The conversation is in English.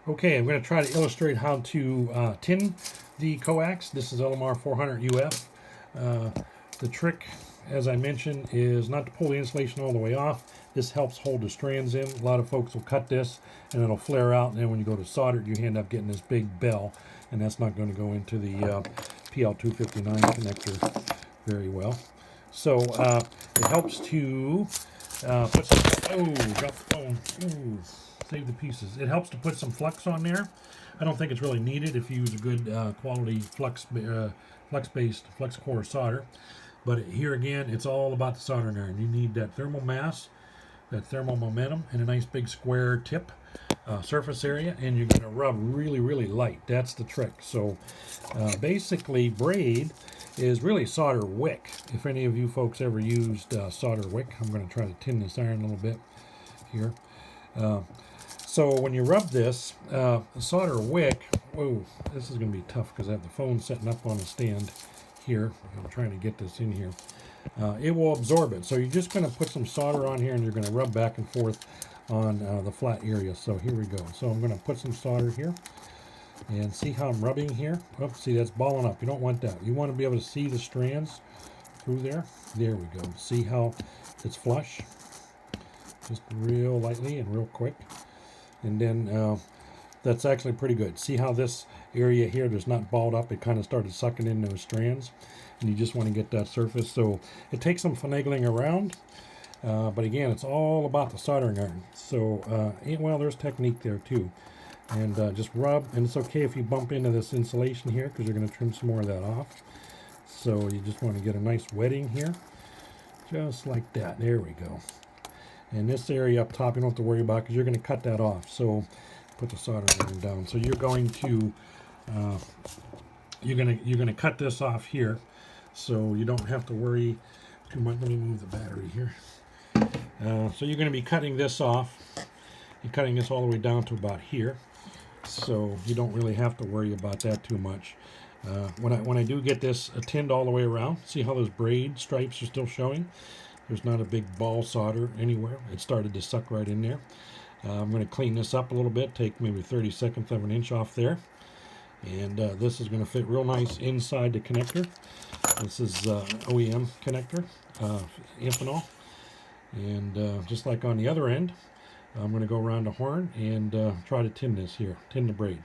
Okay, I'm going to try to illustrate how to tin the coax. This is LMR-400 UF. The trick, as I mentioned, is not to pull the insulation all the way off. This helps hold the strands in. A lot of folks will cut this and it'll flare out, and then when you go to solder it, you end up getting this big bell, and that's not going to go into the PL259 connector very well. So it helps to put some, drop the phone, save the pieces. It helps to put some flux on there. I don't think it's really needed if you use a good quality flux-based flux core solder. But here again, it's all about the soldering iron. You need that thermal mass, that thermal momentum, and a nice big square tip surface area, and you're going to rub really, really light. That's the trick. So basically, braid is really solder wick. If any of you folks ever used solder wick, I'm going to try to tin this iron a little bit here. So when you rub this solder wick, whoa, this is going to be tough because I have the phone setting up on a stand here. I'm trying to get this in here. It will absorb it. So you're just going to put some solder on here, and you're going to rub back and forth on the flat area. So here we go. So I'm going to put some solder here, and see how I'm rubbing here. Oh, see, that's balling up. You don't want that. You want to be able to see the strands through there. There we go. See how it's flush? Just real lightly and real quick. And then that's actually pretty good. See how this area here, there's not balled up. It kind of started sucking in those strands, and you just want to get that surface. So it takes some finagling around, but again, it's all about the soldering iron. So well, there's technique there too. And just rub, and it's okay if you bump into this insulation here because you're going to trim some more of that off. So you just want to get a nice wetting here, just like that. There we go. And this area up top you don't have to worry about because you're going to cut that off. So put the soldering iron down. So you're going to you're going to cut this off here, so you don't have to worry too much. Let me move the battery here. So you're going to be cutting this off. You're cutting this all the way down to about here, so you don't really have to worry about that too much. When I do get this tinned all the way around, see how those braid stripes are still showing? There's not a big ball solder anywhere. It started to suck right in there. I'm going to clean this up a little bit, take maybe 30/2 of an inch off there. And this is going to fit real nice inside the connector. This is OEM connector, Infinol. And just like on the other end, I'm going to go around the horn and try to tin this here, tin the braid.